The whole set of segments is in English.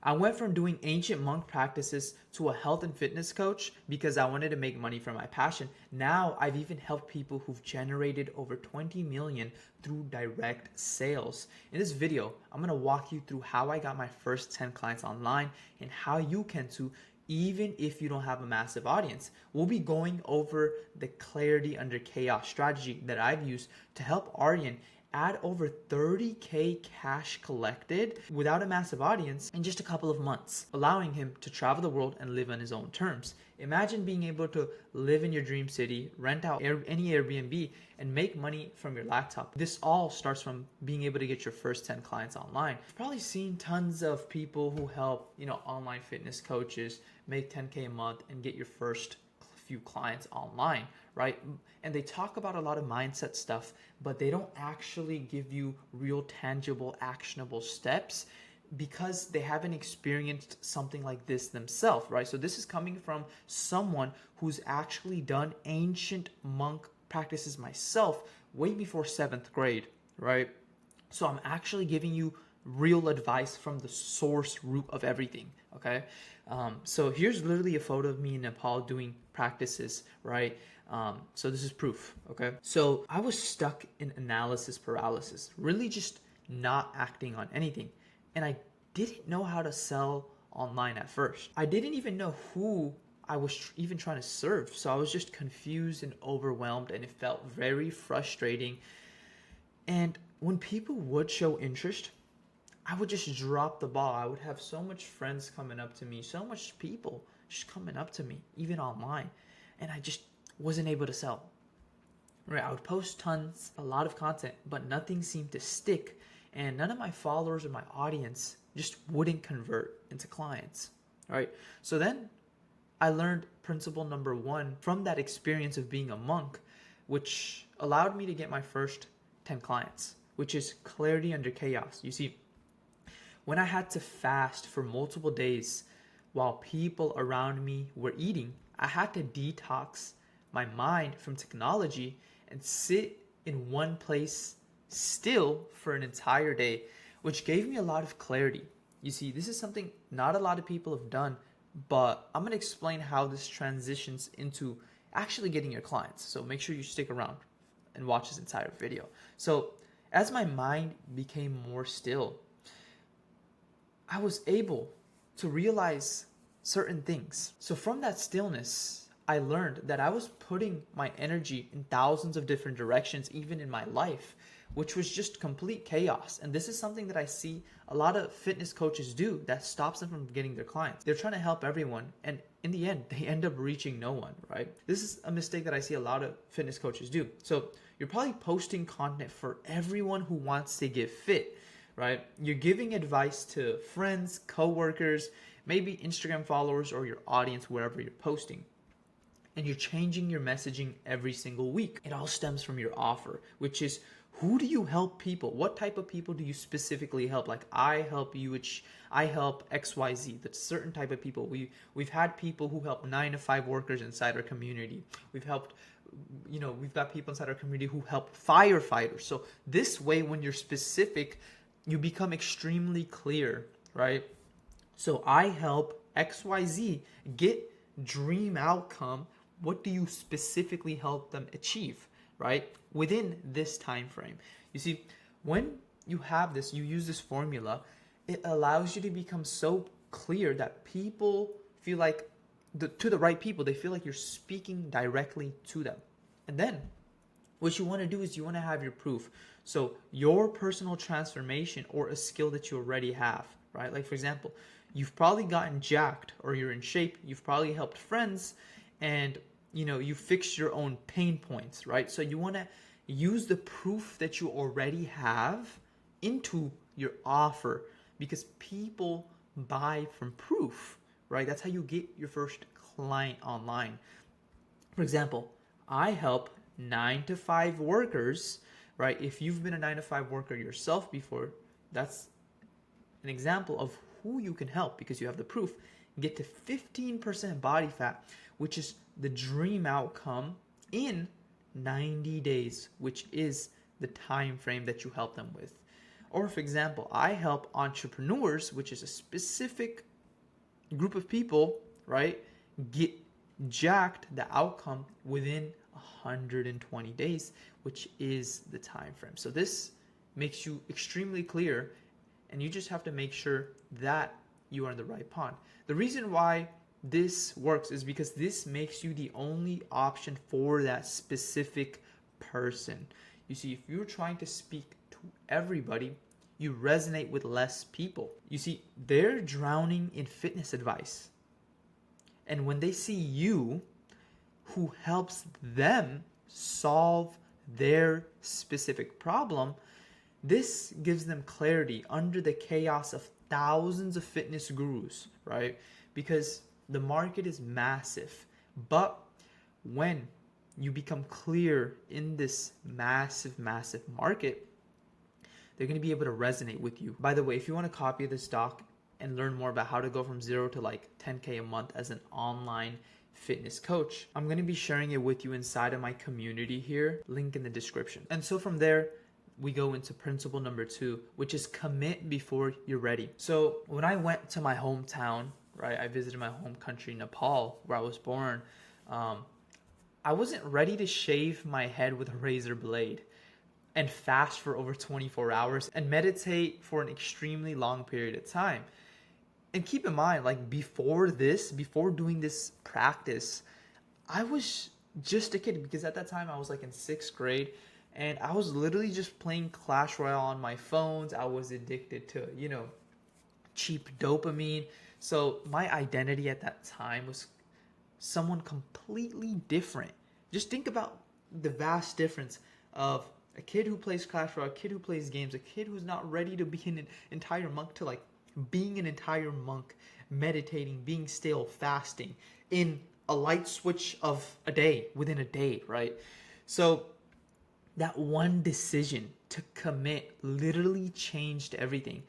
I went from doing ancient monk practices to a health and fitness coach because I wanted to make money from my passion. Now I've even helped people who've generated over 20 million through direct sales. In this video, I'm going to walk you through how I got my first 10 clients online and how you can too, even if you don't have a massive audience. We'll be going over the clarity under chaos strategy that I've used to help Aryan add over 30K cash collected without a massive audience in just a couple of months, allowing him to travel the world and live on his own terms. Imagine being able to live in your dream city, rent out any Airbnb, and make money from your laptop. This all starts from being able to get your first 10 clients online. You've probably seen tons of people who help, online fitness coaches make 10K a month and get your first few clients online, right? And they talk about a lot of mindset stuff, but they don't actually give you real, tangible, actionable steps because they haven't experienced something like this themselves, right? So this is coming from someone who's actually done ancient monk practices myself way before 7th grade, right? So I'm actually giving you real advice from the source root of everything, okay? So here's literally a photo of me in Nepal doing practices, right? So this is proof, okay? So I was stuck in analysis paralysis, really just not acting on anything. And I didn't know how to sell online at first. I didn't even know who I was even trying to serve. So I was just confused and overwhelmed, and it felt very frustrating. And when people would show interest, I would just drop the ball. I would have so much friends coming up to me, so much people just coming up to me, even online. And I just wasn't able to sell. Right? I would post tons, a lot of content, but nothing seemed to stick. And none of my followers or my audience just wouldn't convert into clients. Right? So then I learned principle number 1 from that experience of being a monk, which allowed me to get my first 10 clients, which is clarity under chaos. You see, when I had to fast for multiple days while people around me were eating, I had to detox my mind from technology and sit in one place still for an entire day, which gave me a lot of clarity. You see, this is something not a lot of people have done, but I'm going to explain how this transitions into actually getting your clients. So make sure you stick around and watch this entire video. So as my mind became more still, I was able to realize certain things. So from that stillness, I learned that I was putting my energy in thousands of different directions, even in my life, which was just complete chaos. And this is something that I see a lot of fitness coaches do that stops them from getting their clients. They're trying to help everyone, and in the end, they end up reaching no one, right? This is a mistake that I see a lot of fitness coaches do. So you're probably posting content for everyone who wants to get fit, right? You're giving advice to friends, coworkers, maybe Instagram followers or your audience, wherever you're posting. And you're changing your messaging every single week. It all stems from your offer, which is, who do you help people? What type of people do you specifically help? Like, I help XYZ. That's a certain type of people. We've had people who help 9-to-5 workers inside our community. We've got people inside our community who help firefighters. So this way, when you're specific, you become extremely clear, right? So I help XYZ get dream outcome. What do you specifically help them achieve, right? Within this time frame. You see, when you have this, you use this formula, it allows you to become so clear that people feel like, to the right people, they feel like you're speaking directly to them. And then what you want to do is you want to have your proof. So your personal transformation or a skill that you already have, right? Like, for example, you've probably gotten jacked or you're in shape. You've probably helped friends, and you fixed your own pain points, right? So you want to use the proof that you already have into your offer, because people buy from proof, right? That's how you get your first client online. For example, I help 9-to-5 workers, right? If you've been a 9-to-5 worker yourself before, that's an example of who you can help because you have the proof. Get to 15% body fat, which is the dream outcome, in 90 days, which is the time frame that you help them with. Or for example, I help entrepreneurs, which is a specific group of people, right, get jacked the outcome within 120 days, which is the time frame. So this makes you extremely clear, and you just have to make sure that you are in the right pond. The reason why this works is because this makes you the only option for that specific person. You see, if you're trying to speak to everybody, you resonate with less people. You see, they're drowning in fitness advice. And when they see you, who helps them solve their specific problem, this gives them clarity under the chaos of thousands of fitness gurus, right? Because the market is massive. But when you become clear in this massive market, they're going to be able to resonate with you. By the way, if you want a copy of this doc and learn more about how to go from 0 to like 10K a month as an online fitness coach, I'm going to be sharing it with you inside of my community here, link in the description. And so from there, we go into principle number 2, which is commit before you're ready. So when I went to my hometown, right, I visited my home country, Nepal, where I was born, I wasn't ready to shave my head with a razor blade and fast for over 24 hours and meditate for an extremely long period of time. And keep in mind, like before doing this practice, I was just a kid, because at that time I was like in 6th grade, and I was literally just playing Clash Royale on my phones. I was addicted to, cheap dopamine. So my identity at that time was someone completely different. Just think about the vast difference of a kid who plays Clash Royale, a kid who plays games, a kid who's not ready to be an entire monk, to like being an entire monk, meditating, being still, fasting in a light switch of a day, within a day, right? So that one decision to commit literally changed everything,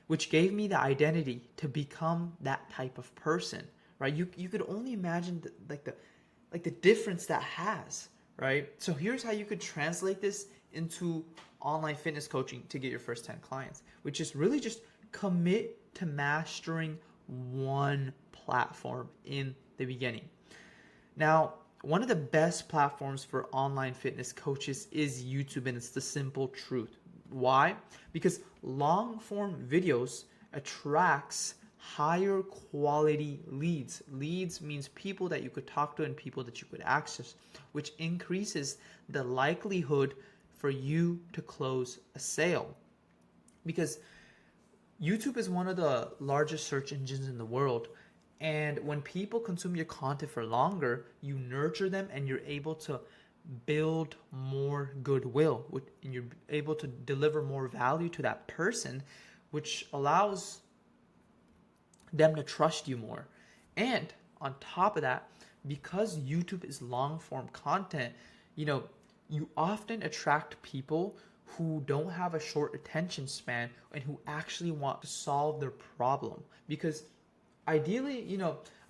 which gave me the identity to become that type of person, right? You could only imagine the difference that has, right? So here's how you could translate this into online fitness coaching to get your first 10 clients, which is really just commit to mastering one platform in the beginning. Now, one of the best platforms for online fitness coaches is YouTube, and it's the simple truth. Why? Because long form videos attracts higher quality leads. Leads means people that you could talk to and people that you could access, which increases the likelihood for you to close a sale. Because YouTube is one of the largest search engines in the world. And when people consume your content for longer, you nurture them and you're able to build more goodwill, and you're able to deliver more value to that person, which allows them to trust you more. And on top of that, because YouTube is long form content, you often attract people who don't have a short attention span and who actually want to solve their problem. Because ideally,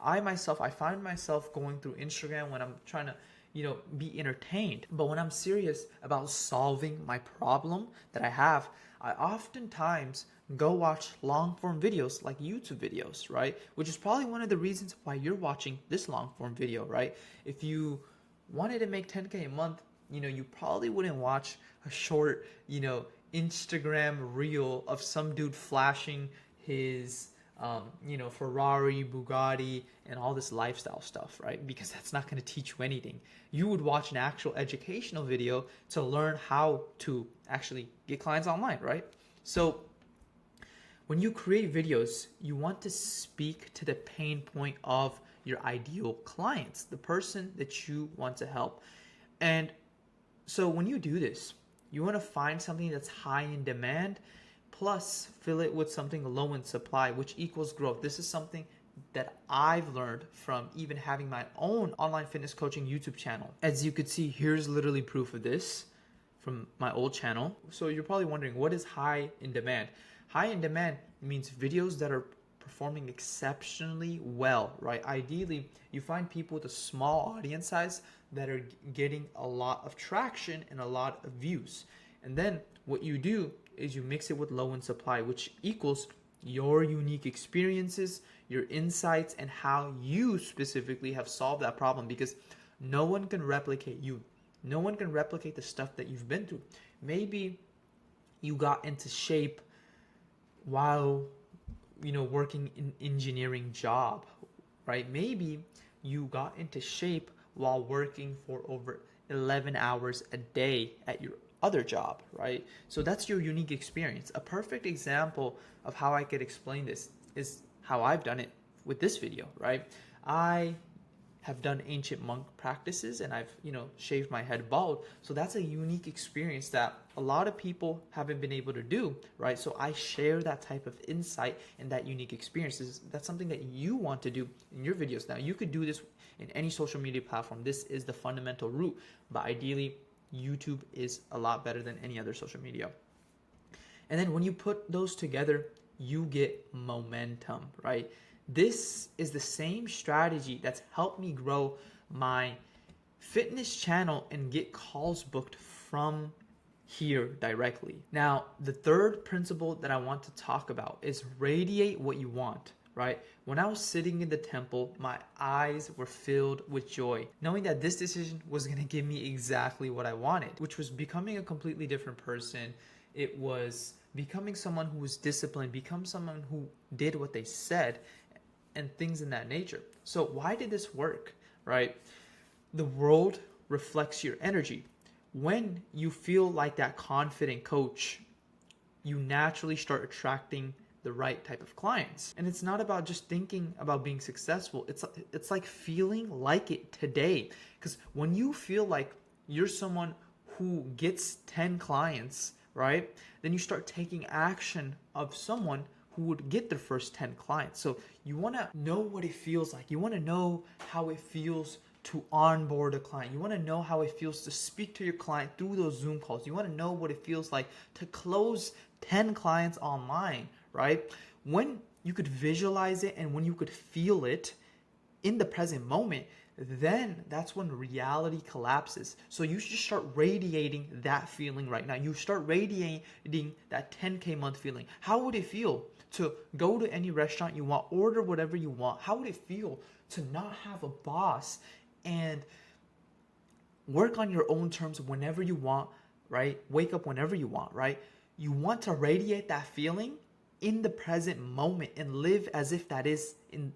I find myself going through Instagram when I'm trying to, be entertained. But when I'm serious about solving my problem that I have, I oftentimes go watch long form videos like YouTube videos, right? Which is probably one of the reasons why you're watching this long form video, right? If you wanted to make 10K a month, you probably wouldn't watch a short, Instagram reel of some dude flashing his Ferrari, Bugatti, and all this lifestyle stuff, right? Because that's not going to teach you anything. You would watch an actual educational video to learn how to actually get clients online, right? So when you create videos, you want to speak to the pain point of your ideal clients, the person that you want to help. And so when you do this, you want to find something that's high in demand, plus fill it with something low in supply, which equals growth. This is something that I've learned from even having my own online fitness coaching YouTube channel. As you could see, here's literally proof of this from my old channel. So you're probably wondering, what is high in demand? High in demand means videos that are performing exceptionally well, right? Ideally, you find people with a small audience size that are getting a lot of traction and a lot of views. And then what you do is you mix it with low in supply, which equals your unique experiences, your insights, and how you specifically have solved that problem, because no one can replicate you. No one can replicate the stuff that you've been through. Maybe you got into shape while working in engineering job, right? Maybe you got into shape while working for over 11 hours a day at your other job, right? So that's your unique experience. A perfect example of how I could explain this is how I've done it with this video, right? I have done ancient monk practices, and I've shaved my head bald. So that's a unique experience that a lot of people haven't been able to do, right? So I share that type of insight and that unique experiences. That's something that you want to do in your videos. Now you could do this in any social media platform. This is the fundamental route, but ideally YouTube is a lot better than any other social media. And then when you put those together, you get momentum, right? This is the same strategy that's helped me grow my fitness channel and get calls booked from here directly. Now, the third principle that I want to talk about is radiate what you want, right? When I was sitting in the temple, my eyes were filled with joy, knowing that this decision was going to give me exactly what I wanted, which was becoming a completely different person. It was becoming someone who was disciplined, become someone who did what they said, and things in that nature. So why did this work, right? The world reflects your energy. When you feel like that confident coach, you naturally start attracting the right type of clients. And it's not about just thinking about being successful. It's like feeling like it today. Because when you feel like you're someone who gets 10 clients, right? Then you start taking action of someone who would get their first 10 clients. So you want to know what it feels like. You want to know how it feels to onboard a client. You want to know how it feels to speak to your client through those Zoom calls. You want to know what it feels like to close 10 clients online, right? When you could visualize it and when you could feel it in the present moment, then that's when reality collapses. So you should start radiating that feeling right now. You start radiating that 10K month feeling. How would it feel to go to any restaurant you want, order whatever you want? How would it feel to not have a boss and work on your own terms whenever you want, right? Wake up whenever you want, right? You want to radiate that feeling in the present moment and live as if that is in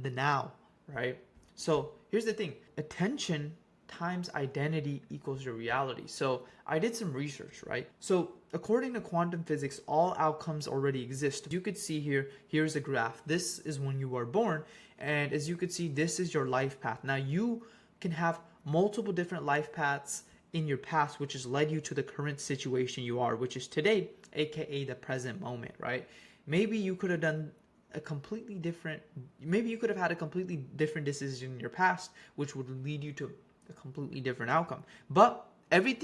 the now, right? So here's the thing, attention times identity equals your reality. So I did some research, right? So according to quantum physics, all outcomes already exist. You could see here, here's a graph. This is when you were born. And as you could see, this is your life path. Now you can have multiple different life paths in your past, which has led you to the current situation you are, which is today, AKA the present moment, right? Maybe you could have done maybe you could have had a completely different decision in your past, which would lead you to a completely different outcome. But every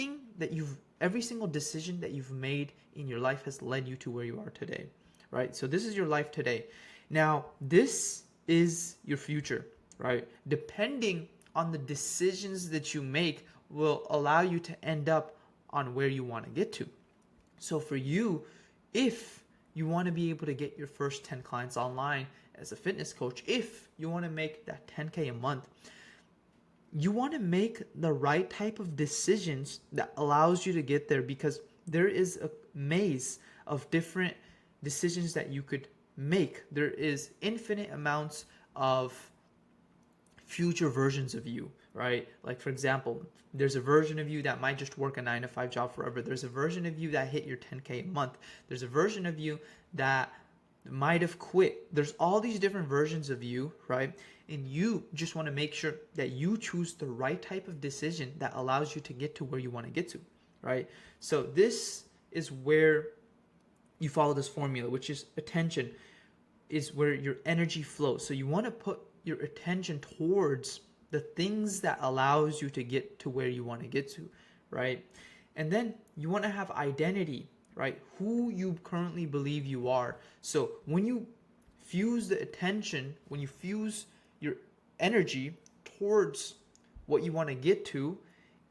single decision that you've made in your life has led you to where you are today, right? So this is your life today. Now, this is your future, right? Depending on the decisions that you make will allow you to end up on where you want to get to. So for you, if you want to be able to get your first 10 clients online as a fitness coach, if you want to make that 10K a month, you want to make the right type of decisions that allows you to get there, because there is a maze of different decisions that you could make. There is infinite amounts of future versions of you, right? Like for example, there's a version of you that might just work a 9-to-5 job forever. There's a version of you that hit your 10K a month. There's a version of you that might have quit. There's all these different versions of you, right? And you just want to make sure that you choose the right type of decision that allows you to get to where you want to get to, right? So this is where you follow this formula, which is attention is where your energy flows. So you want to put your attention towards the things that allows you to get to where you want to get to, right? And then you want to have identity, right? Who you currently believe you are. So when you fuse the attention, when you fuse your energy towards what you want to get to,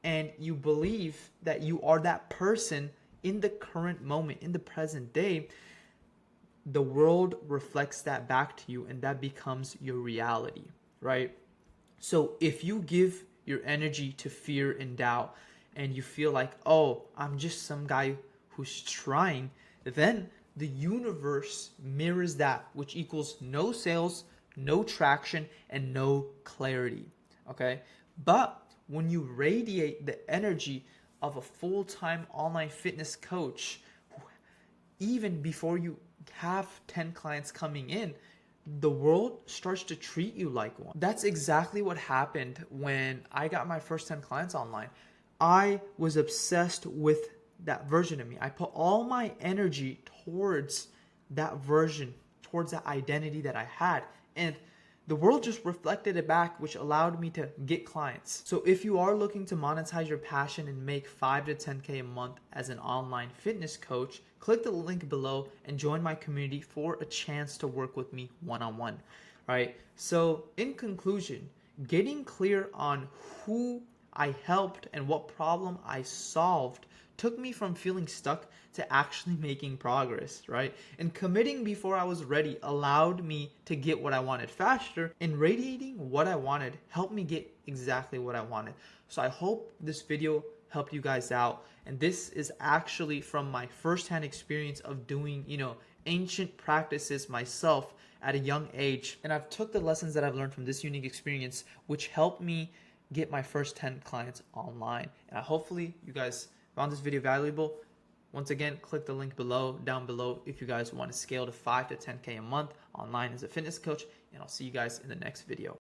and you believe that you are that person in the current moment, in the present day, the world reflects that back to you and that becomes your reality, right? So if you give your energy to fear and doubt and you feel like, oh, I'm just some guy who's trying, then the universe mirrors that, which equals no sales, no traction, and no clarity. Okay? But when you radiate the energy of a full time online fitness coach, even before you have 10 clients coming in, the world starts to treat you like one. That's exactly what happened when I got my first 10 clients online. I was obsessed with that version of me. I put all my energy towards that version, towards that identity that I had. And the world just reflected it back, which allowed me to get clients. So if you are looking to monetize your passion and make 5 to 10K a month as an online fitness coach, click the link below and join my community for a chance to work with me one-on-one. Right? So in conclusion, getting clear on who I helped and what problem I solved took me from feeling stuck to actually making progress, right? And committing before I was ready allowed me to get what I wanted faster, and radiating what I wanted helped me get exactly what I wanted. So I hope this video helped you guys out. And this is actually from my firsthand experience of doing, ancient practices myself at a young age. And I've took the lessons that I've learned from this unique experience, which helped me get my first 10 clients online. And hopefully you guys found this video valuable. Once again, click the link down below if you guys want to scale to 5 to 10K a month online as a fitness coach. And I'll see you guys in the next video.